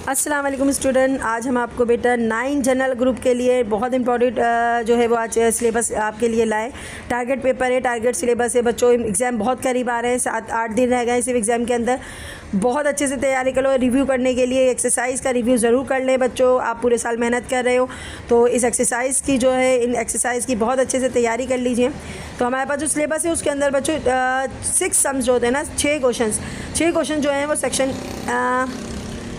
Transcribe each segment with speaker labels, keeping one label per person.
Speaker 1: अस्सलाम वालेकुम स्टूडेंट, आज हम आपको बेटा 9 जनरल ग्रुप के लिए बहुत इंपॉर्टेंट जो है वो आज सिलेबस आपके लिए लाए। टारगेट पेपर है, टारगेट सिलेबस है बच्चों। एग्ज़ाम बहुत करीब आ रहे हैं, 7-8 दिन रह गए सिर्फ एग्ज़ाम के अंदर। बहुत अच्छे से तैयारी करो। रिव्यू करने के लिए एक्सरसाइज का रिव्यू ज़रूर कर लें बच्चों। आप पूरे साल मेहनत कर रहे हो तो इस एक्सरसाइज की जो है इन एक्सरसाइज की बहुत अच्छे से तैयारी कर लीजिए। तो हमारे पास जो सिलेबस है उसके अंदर बच्चों 6 सम्स जो होते हैं ना, 6 क्वेश्चन जो हैं वो सेक्शन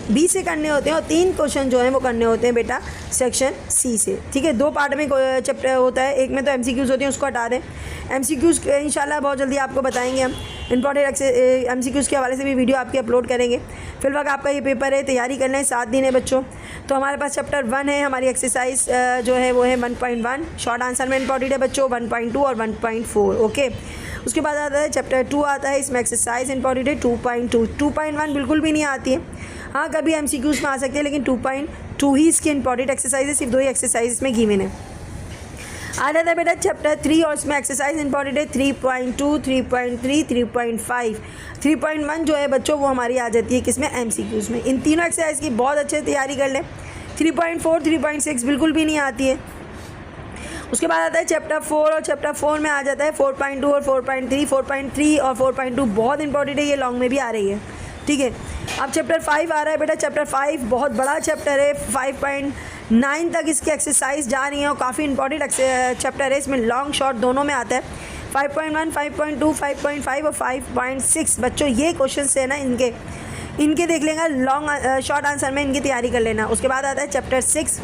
Speaker 1: बी से करने होते हैं और 3 क्वेश्चन जो हैं वो करने होते हैं बेटा सेक्शन सी से। ठीक है, 2 पार्ट में चैप्टर होता है, एक में तो एमसीक्यूज़ होते हैं, उसको हटा दें। एमसीक्यूज़ इंशाल्लाह बहुत जल्दी आपको बताएंगे हम। इंपॉर्टेंट एमसीक्यूज़ के हवाले से भी वीडियो आपकी अपलोड करेंगे। फिलहाल आपका ये पेपर है, तैयारी करना है, 7 दिन है बच्चों। तो हमारे पास चैप्टर 1 है, हमारी एक्सरसाइज जो है वो है 1.1। शॉर्ट आंसर में इंपॉर्टेंट है बच्चों 1.2 और 1.4। ओके, उसके बाद आता है चैप्टर 2 आता है, इसमें एक्सरसाइज इंपॉर्टेंट है 2.2। 2.1 बिल्कुल भी नहीं आती है। हाँ, कभी एमसीक्यूज़ में आ सकते हैं, लेकिन 2.2 ही इसकी इंपॉर्टेंट एक्सरसाइज है। सिर्फ 2 ही एक्सरसाइज में गिवन है। आ जाता है बेटा चैप्टर 3 और इसमें एक्सरसाइज इंपॉर्टेंट है 3.2, 3.3, 3.5। 3.1 जो है बच्चों वो हमारी आ जाती है किसमें, एमसीक्यूज़ में। इन तीनों एक्सरसाइज की बहुत अच्छे से तैयारी कर लें। 3.4, 3.6 बिल्कुल भी नहीं आती है। उसके बाद आता है चैप्टर 4 और चैप्टर 4 में आ जाता है 4.2 और 4.3। 4.3 और 4.2 बहुत इंपॉर्टेंट है, ये लॉन्ग में भी आ रही है। ठीक है, अब चैप्टर 5 आ रहा है बेटा। चैप्टर 5 बहुत बड़ा चैप्टर है, 5.9 तक इसकी एक्सरसाइज जा रही है और काफ़ी इंपॉर्टेंट चैप्टर है। इसमें लॉन्ग शॉर्ट दोनों में आता है। 5.1, 5.2, 5.5 और 5.6 बच्चों ये क्वेश्चन है ना, इनके देख लेंगे लॉन्ग शॉर्ट आंसर में, इनकी तैयारी कर लेना। उसके बाद आता है चैप्टर 6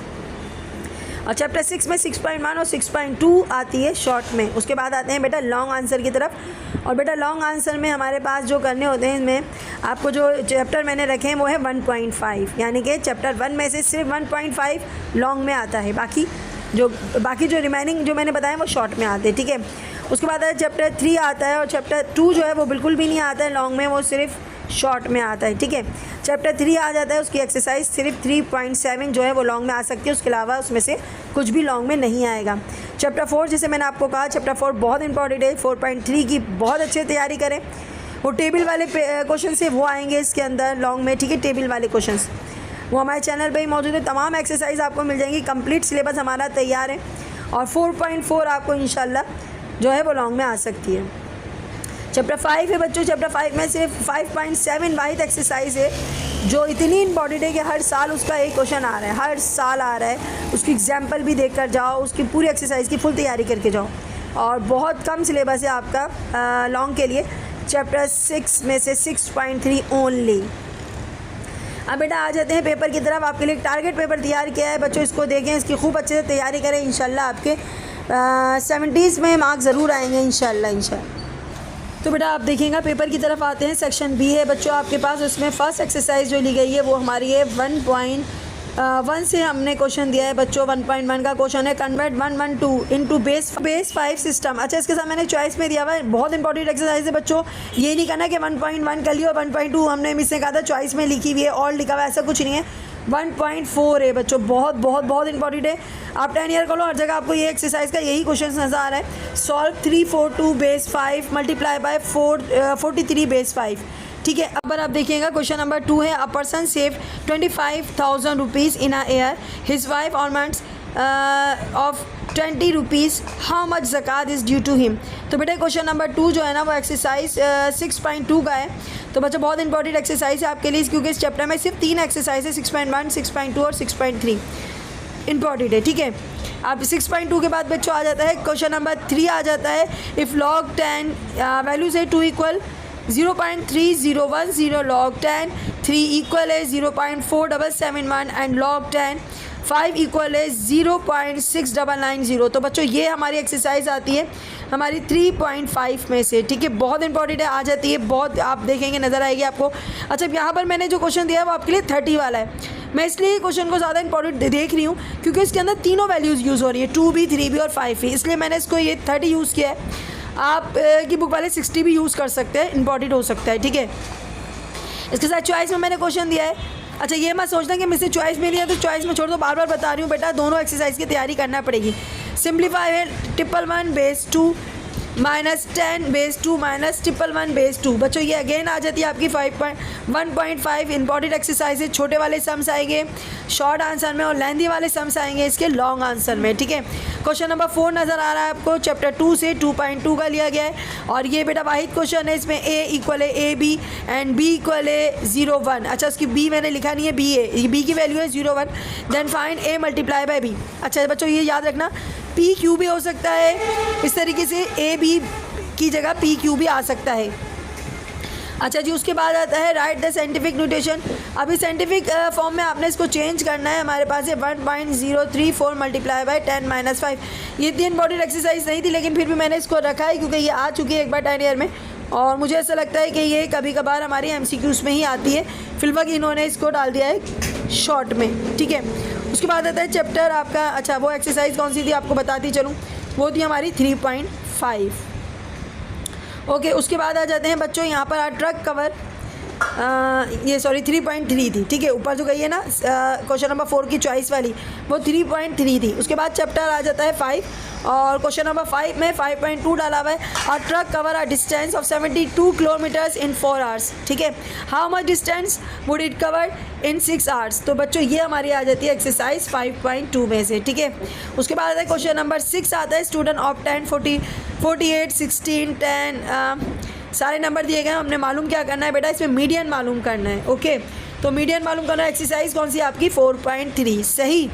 Speaker 1: और चैप्टर 6 में 6.1 और 6.2 आती है शॉर्ट में। उसके बाद आते हैं बेटा लॉन्ग आंसर की तरफ। और बेटा लॉन्ग आंसर में हमारे पास जो करने होते हैं, इनमें आपको जो चैप्टर मैंने रखे हैं वो है 1.5, यानी कि चैप्टर 1 में से सिर्फ 1.5 लॉन्ग में आता है, बाकी जो रिमेनिंग जो मैंने बताया वो शॉर्ट में आते हैं। ठीक है, उसके बाद चैप्टर 3 आता है और चैप्टर 2 जो है वो बिल्कुल भी नहीं आता है लॉन्ग में, वो सिर्फ शॉर्ट में आता है। ठीक है, चैप्टर 3 आ जाता है, उसकी एक्सरसाइज सिर्फ 3.7 जो है वो लॉन्ग में आ सकती है, उसके अलावा उसमें से कुछ भी लॉन्ग में नहीं आएगा। चैप्टर 4 जैसे मैंने आपको कहा, चैप्टर 4 बहुत इंपॉर्टेंट है। 4.3 की बहुत अच्छे तैयारी करें। वो टेबल वाले क्वेश्चन से वो आएंगे इसके अंदर लॉन्ग में। ठीक है, टेबल वाले क्वेश्चन वो हमारे चैनल पर ही मौजूद है। तमाम एक्सरसाइज आपको मिल जाएंगी। कंप्लीट सिलेबस हमारा तैयार है और 4.4 आपको इंशाल्लाह जो है वो लॉन्ग में आ सकती है। चैप्टर 5 है बच्चों। चैप्टर 5 में सिर्फ 5.7 वाहिद एक्सरसाइज है जो इतनी इंपॉर्टेंट है कि हर साल उसका एक क्वेश्चन आ रहा है, हर साल आ रहा है। उसकी एग्जाम्पल भी देख कर जाओ, उसकी पूरी एक्सरसाइज की फुल तैयारी करके जाओ। और बहुत कम सिलेबस है आपका लॉन्ग के लिए। चैप्टर 6 में से 6.3 ओनली। अब बेटा आ जाते हैं पेपर की तरफ। आपके लिए टारगेट पेपर तैयार किया है बच्चों, इसको देखें, इसकी खूब अच्छे से तैयारी करें। इंशाल्लाह आपके 70s में मार्क्स ज़रूर आएंगे इंशाल्लाह। तो बेटा आप देखिएगा पेपर की तरफ आते हैं। सेक्शन बी है बच्चों आपके पास। उसमें फर्स्ट एक्सरसाइज जो ली गई है वो हमारी है 1.1 से हमने क्वेश्चन दिया है बच्चों। 1.1 का क्वेश्चन है कन्वर्ट 112 इनटू बेस 5 सिस्टम। अच्छा, इसके साथ मैंने चॉइस में दिया हुआ है। बहुत इंपॉर्टेंट एक्सरसाइज है बच्चों। ये नहीं करना कि 1.1 कर लिया और 1.2 हमने मिस से कहा था चॉइस में लिखी हुई है और लिखा हुआ है, ऐसा कुछ नहीं है। 1.4 है बच्चों, बहुत बहुत बहुत इंपॉर्टेंट है। आप 10 ईयर कर लो, हर जगह आपको ये एक्सरसाइज का यही क्वेश्चन नजर आ रहा है। Solve 342 base 5 multiply by 43 base 5। ठीक है, अब आप देखिएगा क्वेश्चन नंबर 2 है। A person save 25,000 rupees in a year, his wife earns of 20 rupees, how much zakat is due to him. तो बेटा क्वेश्चन नंबर 2 जो है ना वो एक्सरसाइज 6.2 का है। तो बच्चों बहुत इंपॉर्टेंट एक्सरसाइज है आपके लिए, क्योंकि इस चैप्टर में सिर्फ 3 एक्सरसाइज है, 6.1, 6.2 और 6.3 इंपॉर्टेंट है। ठीक है, अब 6.2 के बाद बच्चों आ जाता है क्वेश्चन नंबर 3 आ जाता है। इफ़ log 10 वैल्यूज है 2 इक्वल 0.3010 log 10, 3 इक्वल है 0.4771 एंड log 10 5 इक्वल है 0.6990। तो बच्चों ये हमारी एक्सरसाइज आती है हमारी 3.5 में से। ठीक है, बहुत इंपॉर्टेंट है, आ जाती है, बहुत आप देखेंगे नज़र आएगी आपको। अच्छा, यहाँ पर मैंने जो क्वेश्चन दिया है वो आपके लिए 30 वाला है। मैं इसलिए क्वेश्चन को ज़्यादा इंपॉर्टेंट देख रही हूँ क्योंकि इसके अंदर तीनों वैल्यूज़ यूज़ हो रही है, 2 भी, 3 भी और 5 भी, इसलिए मैंने इसको ये 30 यूज़ किया है। आप की बुक वाले 60 भी यूज़ कर सकते हैं, इंपॉर्टेंट हो सकता है। ठीक है, इसके साथ चॉइस में मैंने क्वेश्चन दिया है अच्छा ये मत सोचना कि मुझसे चॉइस मिली है तो चॉइस में छोड़ दो, बार बार बता रही हूँ बेटा, दोनों एक्सरसाइज की तैयारी करना पड़ेगी। सिंप्लीफाई है 111/2 -10/2 -111/2। बच्चों ये अगेन आ जाती है आपकी 1.5 इंपॉर्टेंट एक्सरसाइज है। छोटे वाले सम्स आएंगे शॉर्ट आंसर में और लेंथी वाले सम्स आएंगे इसके लॉन्ग आंसर में, ठीक है। क्वेश्चन नंबर 4 नज़र आ रहा है आपको, चैप्टर 2 से 2.2 का लिया गया है और ये बेटा वाहिद क्वेश्चन है, इसमें A = AB एंड B = 0, 1। अच्छा उसकी B मैंने लिखा नहीं है, B है, ये B की वैल्यू है 0, 1। Then find A × B। अच्छा बच्चों ये याद रखना PQ भी हो सकता है, इस तरीके से AB की जगह PQ भी आ सकता है। अच्छा जी उसके बाद आता है राइट द साइंटिफिक नोटेशन। अभी साइंटिफिक फॉर्म में आपने इसको चेंज करना है। हमारे पास है 1.034 × 10 - 5। ये इतनी इंपॉर्टेंट एक्सरसाइज नहीं थी लेकिन फिर भी मैंने इसको रखा है क्योंकि ये आ चुकी है एक बार 10 ईयर में और मुझे ऐसा लगता है कि ये कभी कभार हमारी MCQs में ही आती है, फिलहाल इन्होंने इसको डाल दिया है शॉर्ट में, ठीक है। उसके बाद आता है चैप्टर आपका, अच्छा वो एक्सरसाइज कौन सी थी आपको बताती चलूँ, वो थी हमारी 3.5। ओके उसके बाद आ जाते हैं बच्चों यहाँ पर ट्रक कवर, ये सॉरी 3.3 थी, ठीक है। ऊपर जो गई है ना क्वेश्चन नंबर 4 की चॉइस वाली वो 3.3 थी। उसके बाद चैप्टर आ जाता है 5 और क्वेश्चन नंबर 5 में 5.2 डाला हुआ है और truck cover a distance of 72 kilometres in 4 hours, ठीक है। How much distance would it cover in 6 hours. तो बच्चों ये हमारी आ जाती है एक्सरसाइज 5.2 में से, ठीक है। उसके बाद आता है क्वेश्चन नंबर 6 आता है स्टूडेंट ऑफ 10, 40, 48, 16, 10 सारे नंबर दिए गए, हमने मालूम क्या करना है बेटा, इसमें मीडियन मालूम करना है, ओके। तो मीडियन मालूम करना है, एक्सरसाइज कौन सी आपकी 4.3, सही।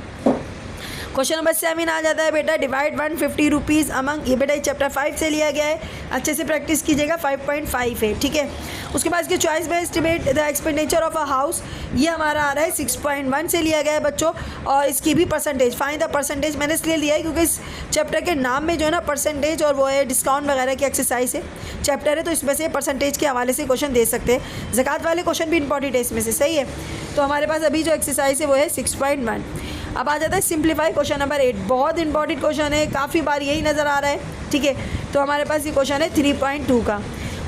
Speaker 1: क्वेश्चन नंबर 7 आ जाता है बेटा डिवाइड 150 रुपीज़ अमंग, ये बेटा चैप्टर 5 से लिया गया है, अच्छे से प्रैक्टिस कीजिएगा, 5.5 है, ठीक है। उसके बाद इसके चॉइस में estimate the expenditure of a house, ये हमारा आ रहा है 6.1 से लिया गया है बच्चों और इसकी भी परसेंटेज, फाइंड द परसेंटेज मैंने इसलिए लिया है क्योंकि इस चैप्टर के नाम में जो है ना परसेंटेज और वो है डिस्काउंट वगैरह की एक्सरसाइज है, चैप्टर है तो इसमें से परसेंटेज के हवाले से क्वेश्चन दे सकते हैं। ज़कात वाले क्वेश्चन भी इंपॉर्टेंट है इसमें से, सही है। तो हमारे पास अभी जो एक्सरसाइज है वो है 6.1। अब आ जाता है सिंप्लीफाई क्वेश्चन नंबर 8, बहुत इंपॉर्टेंट क्वेश्चन है, काफ़ी बार यही नज़र आ रहा है, ठीक है। तो हमारे पास ये क्वेश्चन है 3.2 का।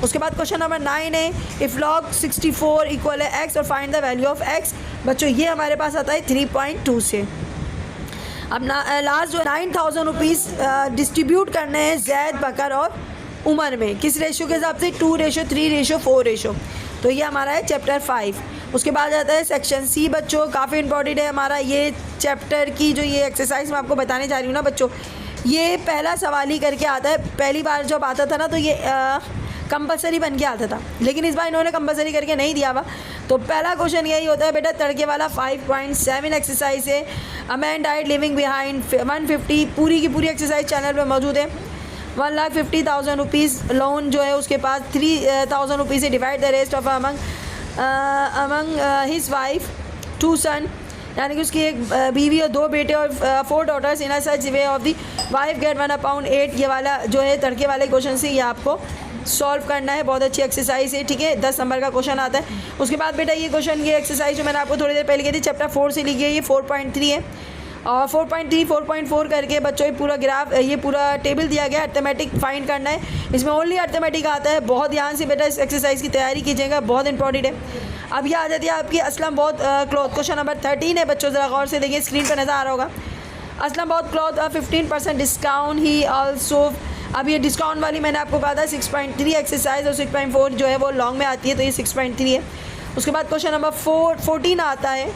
Speaker 1: उसके बाद क्वेश्चन नंबर 9 है इफ़ log 64 = x और find the value of x। बच्चों ये हमारे पास आता है 3.2 से। अब लास्ट जो 9,000 रुपीज़ डिस्ट्रीब्यूट करने हैं जैद, बकर और उमर में, किस रेशो के हिसाब से, 2:3:4 रेशो। तो ये हमारा है चैप्टर 5। उसके बाद आता है सेक्शन C बच्चों, काफ़ी इंपॉर्टेंट है हमारा ये चैप्टर की जो ये एक्सरसाइज मैं आपको बताने जा रही हूँ ना बच्चों, ये पहला सवाल ही करके आता है। पहली बार जब आता था ना तो ये कंपलसरी बन के आता था, लेकिन इस बार इन्होंने कंपलसरी करके नहीं दिया हुआ। तो पहला क्वेश्चन यही होता है बेटा तड़के वाला 5.7 एक्सरसाइज है। A man died living behind 150, पूरी की पूरी एक्सरसाइज चैनल पे मौजूद है। 1,50,000 रुपीज़ लोन जो है उसके पास 3,000 रुपीज़ से divide the rest of among his wife 2 सन, यानी कि उसकी एक बीवी और 2 बेटे और 4 daughters in such way of the wife get 1/8। ये वाला जो है तड़के वाले क्वेश्चन से ये आपको सॉल्व करना है, बहुत अच्छी एक्सरसाइज है, ठीक है। 10 नंबर का क्वेश्चन आता है। उसके बाद बेटा ये क्वेश्चन, ये एक्सरसाइज जो मैंने आपको थोड़ी देर पहले की थी चैप्टर 4 से लिखी है, ये 4.3 है और 4.3 4.4 करके बच्चों ये पूरा ग्राफ, ये पूरा टेबल दिया गया, अर्थमेटिक फाइंड करना है। इसमें ओनली अर्थमेटिक आता है, बहुत ध्यान से बेटा इस एक्सरसाइज की तैयारी कीजिएगा, बहुत इंपॉर्टेंट है। अब ये आ जाती है आपकी असलम बहुत क्लॉथ, क्वेश्चन नंबर 13 है बच्चों, ज़रा गौर से देखिए, स्क्रीन पर नज़र आ रहा होगा। असलम बहुत क्लॉथ 15% डिस्काउंट ही ऑल्सो। अब ये डिस्काउंट वाली मैंने आपको कहा था 6.3 एक्सरसाइज और 6.4 जो है वो लॉन्ग में आती है, तो ये 6.3 है। उसके बाद क्वेश्चन नंबर 14 आता है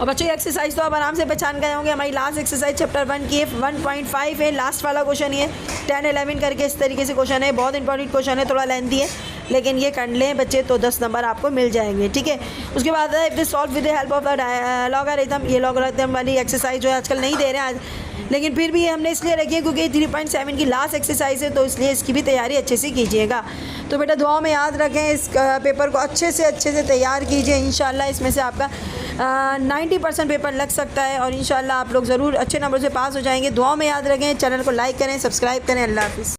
Speaker 1: और बच्चों ये एक्सरसाइज तो आप आराम से पहचान गए होंगे, हमारी लास्ट एक्सरसाइज चैप्टर 1 की है, 1.5 है, लास्ट वाला क्वेश्चन ये 10, 11 करके इस तरीके से क्वेश्चन है, बहुत इंपॉर्टेंट क्वेश्चन है, थोड़ा लेंथी है, लेकिन ये कर लें बच्चे तो 10 नंबर आपको मिल जाएंगे, ठीक है। उसके बाद है if solve with the help of logarithm, ये लॉगरिथम वाली एक्सरसाइज जो है आजकल नहीं दे रहे हैं आज, लेकिन फिर भी हमने इसलिए रखी है क्योंकि 3.7 की लास्ट एक्सरसाइज है, तो इसलिए इसकी भी तैयारी अच्छे से कीजिएगा। तो बेटा दुआ में याद रखें, इस पेपर को अच्छे से तैयार कीजिए, इंशाल्लाह इसमें से आपका 90% पेपर लग सकता है और इंशाल्लाह आप लोग ज़रूर अच्छे नंबर से पास हो जाएंगे। दुआ में याद रखें, चैनल को लाइक करें, सब्सक्राइब करें। अल्लाह हाफिज़।